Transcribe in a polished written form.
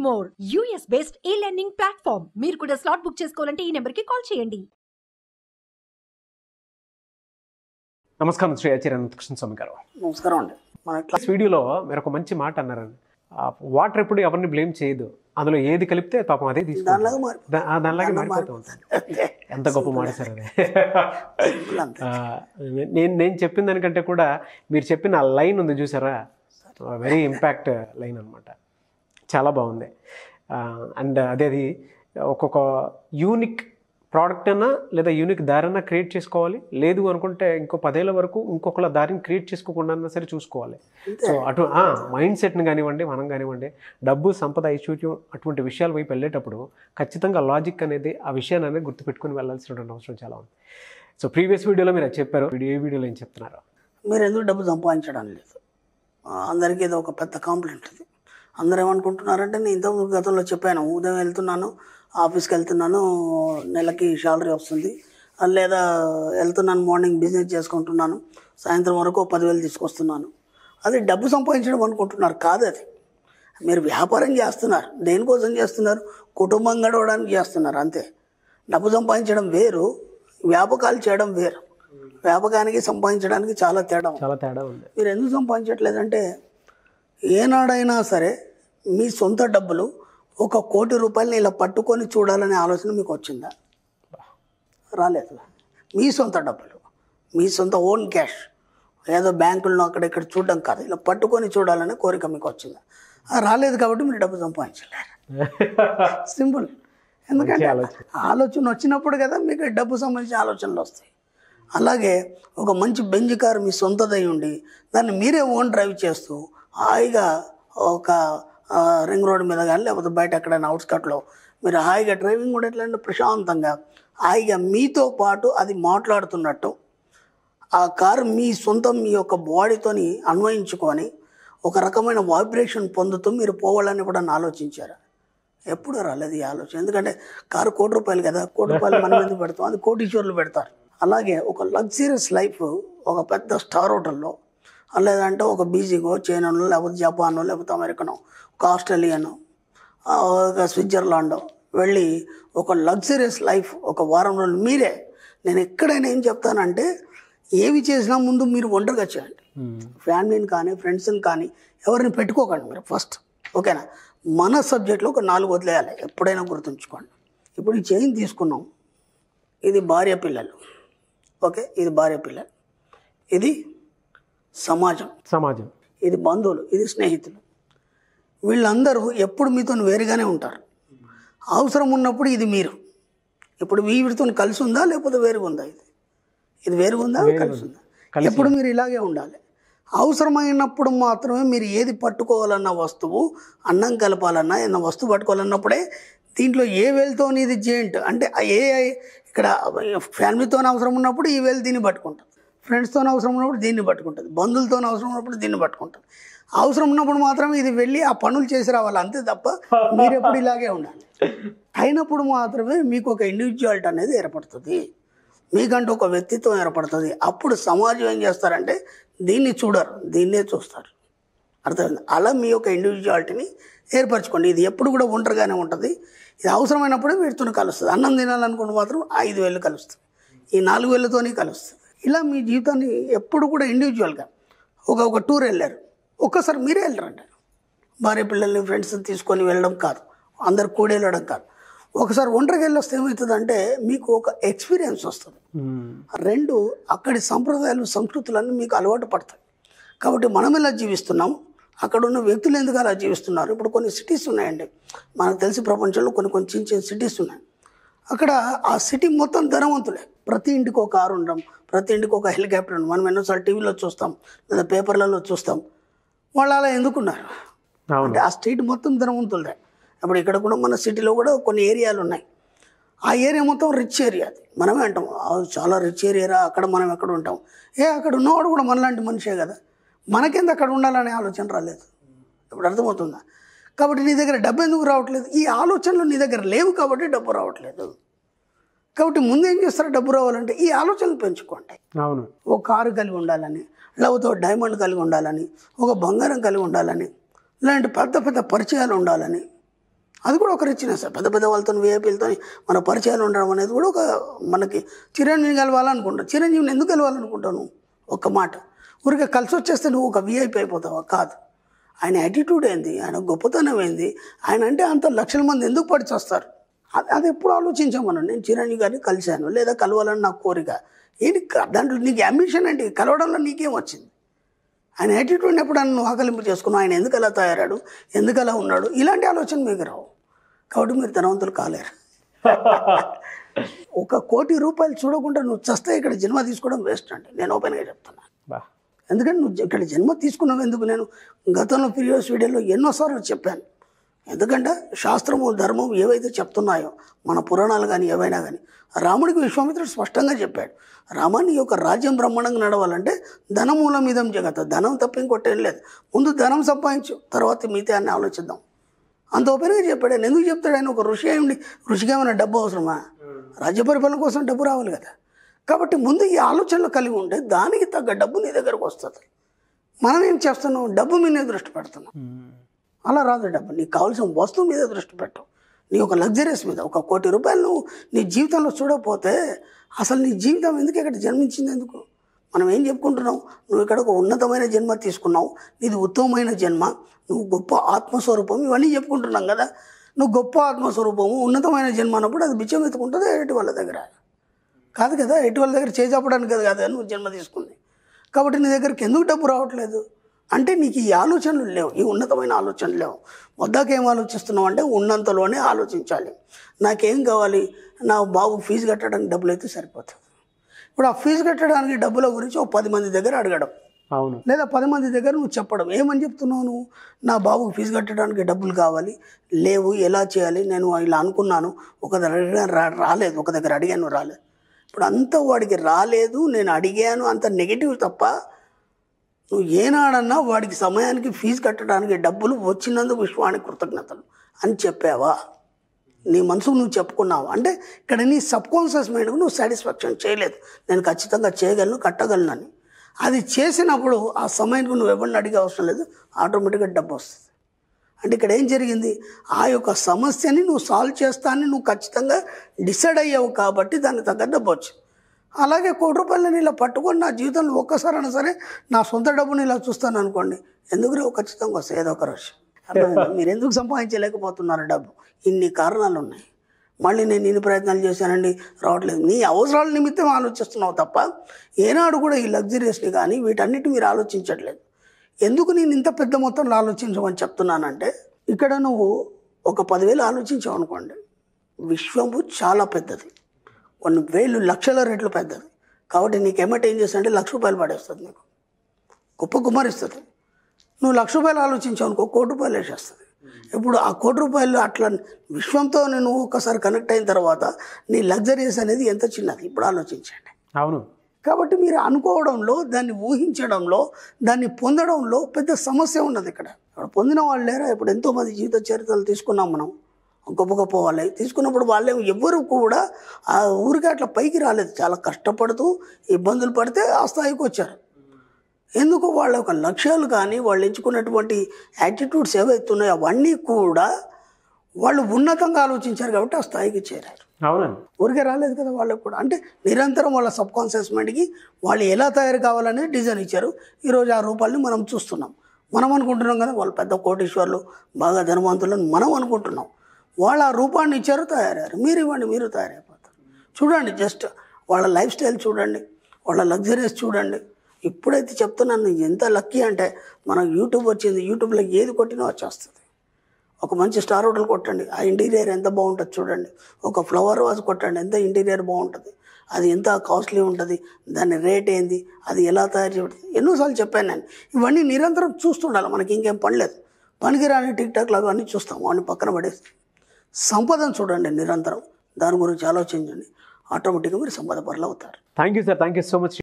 more. US based e-learning platform. మీరు కూడా slot book చేసుకోవాలంటే ఈ నెంబర్ కి కాల్ చేయండి. నమస్కారం శ్రీ ఆచార్య అనంతకృష్ణ స్వామి గారు. నమస్కారం అండి. మన క్లాస్ వీడియోలో మీరు ఒక మంచి మాట అన్నారండి. వాటర్ ఎప్పుడు ఎవరిని బ్లేమ్ చేయదు, అందులో ఏది కలిపితే పాపం అదే తీసుకుంటారు, దానిలాగే మారిపోతూ ఉంటుంది. ఎంత గొప్ప మాట సార్ అది. నేను చెప్పిన దానికంటే కూడా మీరు చెప్పిన ఆ లైన్ ఉంది చూసారా, వెరీ ఇంపాక్ట్ లైన్ అనమాట. చాలా బాగుంది. అండ్ అది ఒక్కొక్క యూనిక్ ప్రోడక్ట్ అన్నా లేదా యూనిక్ దారన్నా క్రియేట్ చేసుకోవాలి. లేదు అనుకుంటే ఇంకో 10 ఏళ్ళ వరకు ఇంకొకళ్ళ దారిని క్రియేట్ చేసుకోకుండా సరే చూసుకోవాలి. సో అటు మైండ్ సెట్ని కానివ్వండి, మనం కానివ్వండి, డబ్బు, సంపద, ఐశ్వర్యం అటువంటి విషయాల వైపు వెళ్ళేటప్పుడు ఖచ్చితంగా లాజిక్ అనేది, ఆ విషయాన్ని అనేది గుర్తుపెట్టుకుని వెళ్ళాల్సినటువంటి అవసరం చాలా ఉంది. సో ప్రీవియస్ వీడియోలో మీరు అది చెప్పారు. ఏ వీడియోలో ఏం చెప్తున్నారు? మీరు ఎందుకు డబ్బు సంపాదించడం లేదు, అందరికీ ఏదో ఒక పెద్ద కాంప్లైంట్ ఇది. అందరూ ఏమనుకుంటున్నారంటే, నేను ఇంతకుముందు గతంలో చెప్పాను, ఉదయం వెళ్తున్నాను, ఆఫీస్కి వెళ్తున్నాను, నెలకి శాలరీ వస్తుంది, లేదా వెళ్తున్నాను మార్నింగ్ బిజినెస్ చేసుకుంటున్నాను, సాయంత్రం వరకు 10,000 తీసుకొస్తున్నాను, అది డబ్బు సంపాదించడం అనుకుంటున్నారు. కాదు, అది మీరు వ్యాపారం చేస్తున్నారు. దేనికోసం చేస్తున్నారు? కుటుంబం గడవడానికి చేస్తున్నారు, అంతే. డబ్బు సంపాదించడం వేరు, వ్యాపకాలు చేయడం వేరు. వ్యాపకానికి సంపాదించడానికి చాలా తేడా ఉంది. మీరు ఎందుకు సంపాదించట్లేదంటే, ఏనాడైనా సరే మీ సొంత డబ్బులు 1 కోటి రూపాయలని ఇలా పట్టుకొని చూడాలనే ఆలోచన మీకు వచ్చిందా? రాలేదు. మీ సొంత డబ్బులు, మీ సొంత ఓన్ క్యాష్, ఏదో బ్యాంకుల్లో అక్కడెక్కడ చూడడం కాదు, ఇలా పట్టుకొని చూడాలనే కోరిక మీకు వచ్చిందా? రాలేదు. కాబట్టి మీరు డబ్బు సంపాదించలేరు. సింపుల్. ఎందుకంటే ఆలోచన వచ్చినప్పుడు కదా మీకు డబ్బు సంబంధించిన ఆలోచనలు వస్తాయి. అలాగే ఒక మంచి బెంజ్ కారు మీ సొంతదై ఉండి దాన్ని మీరే ఓన్ డ్రైవ్ చేస్తూ హాయిగా ఒక రింగ్ రోడ్ మీద కానీ లేకపోతే బయట ఎక్కడైనా అవుట్స్కట్లో మీరు హాయిగా డ్రైవింగ్ కూడా ఎట్లా అంటే ప్రశాంతంగా హాయిగా మీతో పాటు అది మాట్లాడుతున్నట్టు ఆ కారు మీ సొంతం మీ యొక్క బాడీతోని అన్వయించుకొని ఒక రకమైన వైబ్రేషన్ పొందుతూ మీరు పోవాలని కూడా ఆలోచించారు. ఎప్పుడు రాలేదు ఈ ఆలోచన. ఎందుకంటే కారు 1 కోటి రూపాయలు కదా, 1 కోటి రూపాయలు మనం ఎందుకు పెడతాం, అది కోటీశ్వరులు పెడతారు. అలాగే ఒక లగ్జరియస్ లైఫ్ ఒక పెద్ద స్టార్ హోటల్లో, లేదంటే ఒక బీజింగో, చైనానో, లేకపోతే జపానో, లేకపోతే అమెరికనో, ఒక ఆస్ట్రేలియానో, ఒక స్విట్జర్లాండో వెళ్ళి ఒక లగ్జరియస్ లైఫ్ ఒక వారం రోజులు మీరే. నేను ఎక్కడైనా ఏం చెప్తానంటే, ఏవి చేసినా ముందు మీరు ఒంటరిగా చేయండి. ఫ్యామిలీని కానీ ఫ్రెండ్స్ని కానీ ఎవరిని పెట్టుకోకండి మీరు ఫస్ట్. ఓకేనా? మన సబ్జెక్ట్లో ఒక 4 వదిలేయాలి, ఎప్పుడైనా గుర్తుంచుకోండి. ఇప్పుడు ఈ చైన్ తీసుకున్నాం, ఇది భార్య పిల్లలు, ఓకే, ఇది భార్య పిల్లలు, ఇది సమాజం, ఇది బంధువులు, ఇది స్నేహితులు. వీళ్ళందరూ ఎప్పుడు మీతో వేరుగానే ఉంటారు. అవసరం ఉన్నప్పుడు ఇది మీరు. ఇప్పుడు వీరితో కలిసి ఉందా లేకపోతే వేరుగా ఉందా? ఇది వేరుగా ఉందా, కలిసి ఉందా? ఎప్పుడు మీరు ఇలాగే ఉండాలి. అవసరమైనప్పుడు మాత్రమే మీరు ఏది పట్టుకోవాలన్న వస్తువు, అన్నం కలపాలన్నా ఏదైనా వస్తువు పట్టుకోవాలన్నప్పుడే దీంట్లో ఏ వేలుతో ఇది జెయింట్ అంటే ఇక్కడ ఫ్యామిలీతో అవసరం ఉన్నప్పుడు ఈ వేలు దీన్ని పట్టుకుంటుంది, ఫ్రెండ్స్తో అవసరం ఉన్నప్పుడు దీన్ని పట్టుకుంటుంది, బంధువులతో అవసరం ఉన్నప్పుడు దీన్ని పట్టుకుంటుంది. అవసరం ఉన్నప్పుడు మాత్రమే ఇది వెళ్ళి ఆ పనులు చేసి రావాలి, అంతే తప్ప మీరు ఎప్పుడు ఇలాగే ఉండాలి. అయినప్పుడు మాత్రమే మీకు ఒక ఇండివిజువాలిటీ అనేది ఏర్పడుతుంది, మీకంటూ ఒక వ్యక్తిత్వం ఏర్పడుతుంది. అప్పుడు సమాజం ఏం చేస్తారంటే దీన్ని చూడరు, దీన్నే చూస్తారు. అర్థమైంది? అలా మీ యొక్క ఇండివిజువాలిటీని ఏర్పరచుకోండి. ఇది ఎప్పుడు కూడా ఒంటరిగానే ఉంటుంది. ఇది అవసరమైనప్పుడే వీటితో కలుస్తుంది. అన్నం తినాలనుకుంటే మాత్రం 5 వేలు కలుస్తుంది, ఈ 4 వేలతోనే కలుస్తుంది. ఇలా మీ జీవితాన్ని ఎప్పుడు కూడా ఇండివిజువల్గా ఒక టూర్ వెళ్ళారు, ఒక్కసారి మీరే వెళ్ళరండి. భార్య పిల్లల్ని ఫ్రెండ్స్ తీసుకొని వెళ్ళడం కాదు, అందరు కూడి వెళ్ళడం కాదు. ఒకసారి ఒంటరికి వెళ్ళొస్తే ఏమవుతుందంటే మీకు ఒక ఎక్స్పీరియన్స్ వస్తుంది. 2 అక్కడి సంప్రదాయాలు, సంస్కృతులన్నీ మీకు అలవాటు పడతాయి. కాబట్టి మనం ఎలా జీవిస్తున్నాం, అక్కడ ఉన్న వ్యక్తులు ఎందుకు అలా జీవిస్తున్నారు. ఇప్పుడు కొన్ని సిటీస్ ఉన్నాయండి, మనకు తెలిసి ప్రపంచంలో కొన్ని చిన్న సిటీస్ ఉన్నాయి. అక్కడ ఆ సిటీ మొత్తం ధనవంతులే. ప్రతి ఇంటికి ఒక కారు ఉండడం, ప్రతి ఇంటికి ఒక హెలికాప్టర్ ఉండడం మనం ఎన్నోసార్లు టీవీలో చూస్తాం, లేదా పేపర్లలో చూస్తాం. వాళ్ళు అలా ఎందుకున్నారు అంటే ఆ స్ట్రీట్ మొత్తం ధనవంతులదే. ఇప్పుడు ఇక్కడ కూడా మన సిటీలో కూడా కొన్ని ఏరియాలు ఉన్నాయి, ఆ ఏరియా మొత్తం రిచ్ ఏరియా. అది మనమే అంటాం చాలా రిచ్ ఏరియా, అక్కడ మనం ఎక్కడ ఉంటాం. అక్కడ ఉన్నవాడు కూడా మనలాంటి మనిషే కదా, మనకెందుకు అక్కడ ఉండాలనే ఆలోచన రాలేదు. ఇప్పుడు అర్థమవుతుందా? కాబట్టి నీ దగ్గర డబ్బు ఎందుకు రావట్లేదు? ఈ ఆలోచనలు నీ దగ్గర లేవు కాబట్టి డబ్బు రావట్లేదు. కాబట్టి ముందు ఏం చేస్తారు, డబ్బు రావాలంటే ఈ ఆలోచనలు పెంచుకోండి. అవును, ఒక కారు కలిగి ఉండాలని, లేకపోతే ఒక డైమండ్ కలిగి ఉండాలని, ఒక బంగారం కలిగి ఉండాలని, ఇలాంటి పెద్ద పెద్ద పరిచయాలు ఉండాలని, అది కూడా ఒక రిచ్నెస్. పెద్ద పెద్ద వాళ్ళతో వీఐపీలతో మన పరిచయాలు ఉండడం అనేది కూడా ఒక మనకి చిరంజీవిని కలవాలనుకుంటావు. చిరంజీవిని ఎందుకు కలవాలనుకుంటావు నువ్వు? ఒక్క మాట ఊరికే కలిసి వచ్చేస్తే నువ్వు ఒక వీఐపీ అయిపోతావా? కాదు. ఆయన యాటిట్యూడ్ ఏంది, ఆయన గొప్పతనం ఏంది, ఆయన అంటే అంత లక్షల మంది ఎందుకు పడిచి వస్తారు, అది ఎప్పుడు ఆలోచించామను. నేను చిరంజీవి గారిని కలిశాను లేదా కలవాలని నాకు కోరిక ఏంటి, దాంట్లో నీకు అంబిషన్ ఏంటి, కలవడంలో నీకేం వచ్చింది? ఆయన యాటిట్యూడ్ని ఎప్పుడన్నా నువ్వు ఆకలింపు చేసుకున్నావు, ఆయన ఎందుకు అలా తయారాడు, ఎందుకు అలా ఉన్నాడు, ఇలాంటి ఆలోచన మీకు రావు. కాబట్టి మీరు ధనవంతులు కాలేరు. 1 కోటి రూపాయలు చూడకుండా నువ్వు చస్తే ఇక్కడ జన్మ తీసుకోవడం వేస్ట్ అండి, నేను ఓపెన్గా చెప్తున్నాను. ఎందుకంటే నువ్వు ఇక్కడ జన్మ తీసుకున్నావు ఎందుకు? నేను గతంలో ప్రీవియస్ వీడియోలో ఎన్నోసార్లు చెప్పాను. ఎందుకంటే శాస్త్రము ధర్మం ఏవైతే చెప్తున్నాయో మన పురాణాలు కానీ ఏవైనా కానీ, రాముడికి విశ్వామిత్రుడు స్పష్టంగా చెప్పాడు, రామాన్ని యొక్క రాజ్యం బ్రహ్మాండంగా నడవాలంటే ధనమూలం మీదం జగత, ధనం తప్ప ఇంకొట్టేం లేదు, ముందు ధనం సంపాదించు, తర్వాత మిగతా అన్ని ఆలోచిద్దాం. అంత ఓపెన్గా చెప్పాడు. ఆయన ఎందుకు చెప్తాడు? ఆయన ఒక ఋషి అయ్యండి, ఋషికి ఏమైనా డబ్బు అవసరమా? రాజ్య పరిపాలన కోసం డబ్బు రావాలి కదా. కాబట్టి ముందు ఈ ఆలోచనలు కలిగి ఉంటే దానికి తగ్గ డబ్బు నీ దగ్గరకు వస్తుంది. మనం ఏం చేస్తున్నాం? డబ్బు మీదే దృష్టి పెడుతున్నాం. అలా రాదు డబ్బు. నీకు కావాల్సిన వస్తువు మీద దృష్టి పెట్టు, నీ ఒక లగ్జరీస్ మీద. 1 కోటి రూపాయలు నువ్వు నీ జీవితంలో చూడకపోతే అసలు నీ జీవితం ఎందుకు, ఇక్కడ జన్మించింది ఎందుకు? మనం ఏం చెప్పుకుంటున్నాం? నువ్వు ఇక్కడ ఒక ఉన్నతమైన జన్మ తీసుకున్నావు, ఇది ఉత్తమమైన జన్మ, నువ్వు గొప్ప ఆత్మస్వరూపం, ఇవన్నీ చెప్పుకుంటున్నాం కదా. నువ్వు గొప్ప ఆత్మస్వరూపము ఉన్నతమైన జన్మ అన్నప్పుడు అది బిచ్చం ఎత్తుకుంటుంది ఎటు వాళ్ళ దగ్గర కాదు కదా, ఎటు వాళ్ళ దగ్గర చేజాపడానికి కదా నువ్వు జన్మ తీసుకుంది. కాబట్టి నీ దగ్గరికి ఎందుకు డబ్బు రావట్లేదు అంటే నీకు ఈ ఆలోచనలు లేవు, ఈ ఉన్నతమైన ఆలోచనలు లేవు. వద్దాకేం ఆలోచిస్తున్నావు అంటే ఉన్నంతలోనే ఆలోచించాలి. నాకేం కావాలి, నా బాబు ఫీజు కట్టడానికి డబ్బులు అయితే సరిపోతుంది. ఇప్పుడు ఆ ఫీజు కట్టడానికి డబ్బుల గురించి 10 మంది దగ్గర అడగడం, అవును, లేదా 10 మంది దగ్గర నువ్వు చెప్పడం. ఏమని చెప్తున్నావు నువ్వు? నా బాబుకు ఫీజు కట్టడానికి డబ్బులు కావాలి, లేవు, ఎలా చేయాలి, నేను ఇలా అనుకున్నాను, ఒక దగ్గర రాలేదు, ఒక దగ్గర అడిగాను రాలేదు. ఇప్పుడు అంతా వాడికి రాలేదు, నేను అడిగాను, అంత నెగిటివ్ తప్ప నువ్వు ఏనాడన్నా వాడికి సమయానికి ఫీజు కట్టడానికి డబ్బులు వచ్చినందుకు విశ్వానికి కృతజ్ఞతలు అని చెప్పావా? నీ మనసుకు నువ్వు చెప్పుకున్నావు అంటే ఇక్కడ నీ సబ్కాన్షియస్ మైండ్కు నువ్వు సాటిస్ఫాక్షన్ చేయలేదు, నేను ఖచ్చితంగా చేయగలను, కట్టగలను అని. అది చేసినప్పుడు ఆ సమయానికి నువ్వు ఎవరిని అడిగే అవసరం లేదు, ఆటోమేటిక్గా డబ్బు వస్తుంది. అంటే ఇక్కడ ఏం జరిగింది? ఆ యొక్క సమస్యని నువ్వు సాల్వ్ చేస్తానని నువ్వు ఖచ్చితంగా డిసైడ్ అయ్యావు కాబట్టి దానికి తగ్గ డబ్బు వచ్చింది. అలాగే 1 కోటి రూపాయలని ఇలా పట్టుకొని నా జీవితంలో ఒక్కసారైనా సరే నా సొంత డబ్బుని ఇలా చూస్తాను అనుకోండి, ఎందుకు రేవు ఖచ్చితంగా వస్తాయి ఏదో ఒక రోజు. మీరు ఎందుకు సంపాదించలేకపోతున్నారు డబ్బు? ఇన్ని కారణాలు ఉన్నాయి. మళ్ళీ నేను ఇన్ని ప్రయత్నాలు చేశానండి రావట్లేదు, నీ అవసరాల నిమిత్తం ఆలోచిస్తున్నావు తప్ప ఏనాడు కూడా ఈ లగ్జరీస్ని కానీ వీటన్నిటి మీరు ఆలోచించట్లేదు. ఎందుకు నేను ఇంత పెద్ద మొత్తంలో ఆలోచించమని చెప్తున్నానంటే, ఇక్కడ నువ్వు ఒక 10,000 ఆలోచించావు అనుకోండి, విశ్వము చాలా పెద్దది, కొన్ని వేలు లక్షల రెట్లు పెద్దది. కాబట్టి నీకేమంటే ఏం చేస్తా అంటే 1,00,000 రూపాయలు పడేస్తుంది, నీకు గొప్ప కుమారిస్తుంది. నువ్వు 1,00,000 రూపాయలు ఆలోచించావు అనుకో, 1 కోటి రూపాయలు వేసేస్తుంది. ఇప్పుడు ఆ 1 కోటి రూపాయలు అట్లా విశ్వంతో నేను ఒక్కసారి కనెక్ట్ అయిన తర్వాత నీ లగ్జరీస్ అనేది ఎంత చిన్నది ఇప్పుడు ఆలోచించండి. అవును. కాబట్టి మీరు అనుకోవడంలో, దాన్ని ఊహించడంలో, దాన్ని పొందడంలో పెద్ద సమస్య ఉన్నది. ఇక్కడ పొందిన వాళ్ళు లేరా? ఇప్పుడు ఎంతోమంది జీవిత చరిత్రలు తీసుకున్నాం మనం, గొప్ప గొప్ప వాళ్ళే తీసుకున్నప్పుడు వాళ్ళే ఎవ్వరు కూడా ఆ ఊరికి అట్లా పైకి రాలేదు, చాలా కష్టపడుతూ ఇబ్బందులు పడితే ఆ స్థాయికి వచ్చారు. ఎందుకు? వాళ్ళ యొక్క లక్ష్యాలు కానీ వాళ్ళు ఎంచుకున్నటువంటి యాటిట్యూడ్స్ ఏవైతున్నాయో అవన్నీ కూడా వాళ్ళు ఉన్నతంగా ఆలోచించారు కాబట్టి ఆ స్థాయికి చేరారు. అవునండి, ఊరికే రాలేదు కదా వాళ్ళకు కూడా. అంటే నిరంతరం వాళ్ళ సబ్కాన్షియస్ మైండ్కి వాళ్ళు ఎలా తయారు కావాలనేది డిజైన్ ఇచ్చారు. ఈరోజు ఆ రూపాయలని మనం చూస్తున్నాం. మనం అనుకుంటున్నాం కదా వాళ్ళు పెద్ద కోటీశ్వర్లు, బాగా ధనవంతులను మనం అనుకుంటున్నాం. వాళ్ళు ఆ రూపాన్ని ఇచ్చారు, తయారయ్యారు. మీరు ఇవ్వండి, మీరు తయారైపోతారు. చూడండి, జస్ట్ వాళ్ళ లైఫ్ స్టైల్ చూడండి, వాళ్ళ లగ్జరీస్ చూడండి. ఇప్పుడైతే చెప్తున్నాను ఎంత లక్కీ అంటే మనకు యూట్యూబ్ వచ్చింది, యూట్యూబ్లో ఏది కొట్టినా వచ్చేస్తుంది. ఒక మంచి స్టార్ హోటల్ కొట్టండి, ఆ ఇంటీరియర్ ఎంత బాగుంటుంది చూడండి. ఒక ఫ్లవర్ వాజ్ కొట్టండి, ఎంత ఇంటీరియర్ బాగుంటుంది, అది ఎంత కాస్ట్లీ ఉంటుంది, దాని రేట్ ఏంది, అది ఎలా తయారు చేయబడుతుంది, ఎన్నోసార్లు చెప్పాను నేను. ఇవన్నీ నిరంతరం చూస్తుండాలి, మనకి ఇంకేం పనిలేదు. పనికిరాని టిక్ టాక్లు అవన్నీ చూస్తాం, అవన్నీ పక్కన పడేసి సంపదను చూడండి నిరంతరం, దాని గురించి ఆలోచించండి, ఆటోమేటిక్గా మీరు సంపద పరులు అవుతారు. Thank you sir, thank you so much.